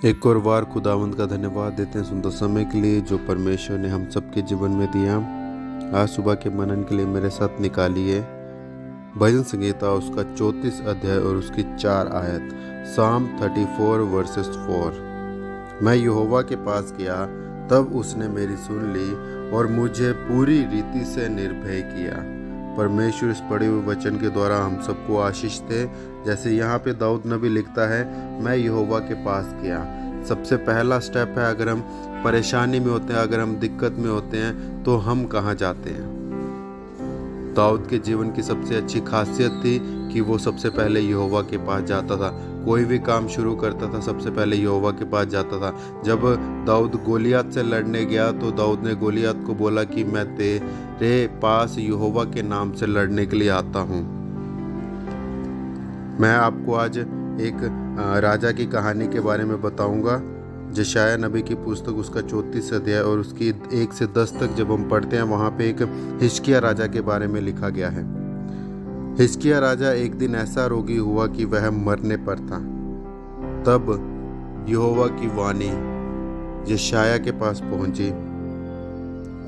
एक और बार खुदावंद का धन्यवाद देते हैं सुंदर समय के लिए जो परमेश्वर ने हम सबके जीवन में दिया। आज सुबह के मनन के लिए मेरे साथ निकालिए भजन संगीता उसका 34 अध्याय और उसकी 4 आयत। साम 34 वर्सेस 4। मैं यहोवा के पास गया, तब उसने मेरी सुन ली और मुझे पूरी रीति से निर्भय किया। परमेश्वर इस पढ़े हुए वचन के द्वारा हम सबको आशीष दे। जैसे यहाँ पे दाऊद नबी लिखता है, मैं यहोवा के पास गया। सबसे पहला स्टेप है, अगर हम परेशानी में होते हैं, अगर हम दिक्कत में होते हैं, तो हम कहाँ जाते हैं। दाऊद के जीवन की सबसे अच्छी खासियत थी कि वो सबसे पहले यहोवा के पास जाता था। कोई भी काम शुरू करता था, सबसे पहले यहोवा के पास जाता था। जब दाऊद गोलियत से लड़ने गया तो दाऊद ने गोलियत को बोला कि मैं तेरे पास यहोवा के नाम से लड़ने के लिए आता हूँ। मैं आपको आज एक राजा की कहानी के बारे में बताऊंगा। यशायाह नबी की पुस्तक उसका 34 अध्याय और उसकी 1 से 10 तक जब हम पढ़ते हैं, वहाँ पे एक हिजकिय्याह राजा के बारे में लिखा गया है। हिजकिय्याह राजा एक दिन ऐसा रोगी हुआ कि वह मरने पर था। तब यहोवा की वाणी यशायाह के पास पहुंची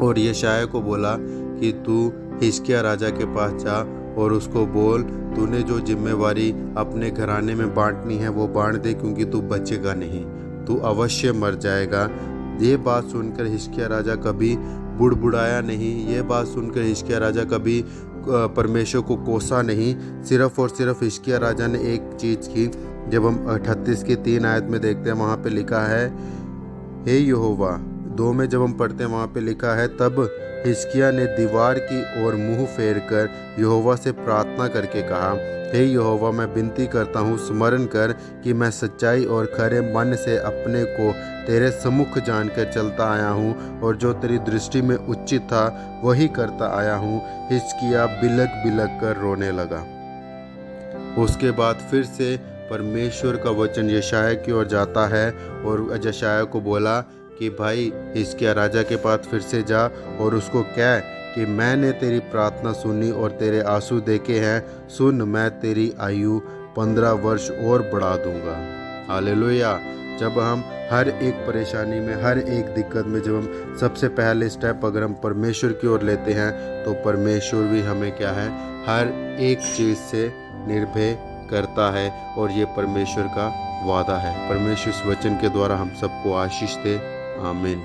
और यशायाह को बोला कि तू हिजकिय्याह राजा के पास जा और उसको बोल, तूने जो जिम्मेवारी अपने घराने में बांटनी है वो बांट दे, क्योंकि तू बचेगा नहीं, तू अवश्य मर जाएगा। ये बात सुनकर हिजकिय्याह राजा कभी बुड़बुड़ाया नहीं। ये बात सुनकर हिजकिय्याह राजा कभी परमेश्वर को कोसा नहीं। सिर्फ और सिर्फ हिजकिय्याह राजा ने एक चीज़ की। जब हम 38 की 3 आयत में देखते हैं, वहाँ पे लिखा है, हे यहोवा। 2 में जब हम पढ़ते हैं, वहाँ पे लिखा है, तब हिजकिय्याह ने दीवार की ओर मुंह फेर कर यहोवा से प्रार्थना करके कहा, हे यहोवा, मैं विनती करता हूँ, स्मरण कर कि मैं सच्चाई और खरे मन से अपने को तेरे सम्मुख जानकर चलता आया हूँ और जो तेरी दृष्टि में उचित था वही करता आया हूँ। हिजकिय्याह बिलक बिलक कर रोने लगा। उसके बाद फिर से परमेश्वर का वचन यशायाह की ओर जाता है और यशायाह को बोला कि भाई हिजकिय्याह राजा के पास फिर से जा और उसको कह कि मैंने तेरी प्रार्थना सुनी और तेरे आंसू देखे हैं। सुन, मैं तेरी आयु 15 वर्ष और बढ़ा दूंगा। हालेलुया। जब हम हर एक परेशानी में, हर एक दिक्कत में, जब हम सबसे पहले स्टेप अगर हम परमेश्वर की ओर लेते हैं, तो परमेश्वर भी हमें क्या है, हर एक चीज़ से निर्भय करता है। और ये परमेश्वर का वादा है। परमेश्वर इस वचन के द्वारा हम सबको आशीष दे। आमीन।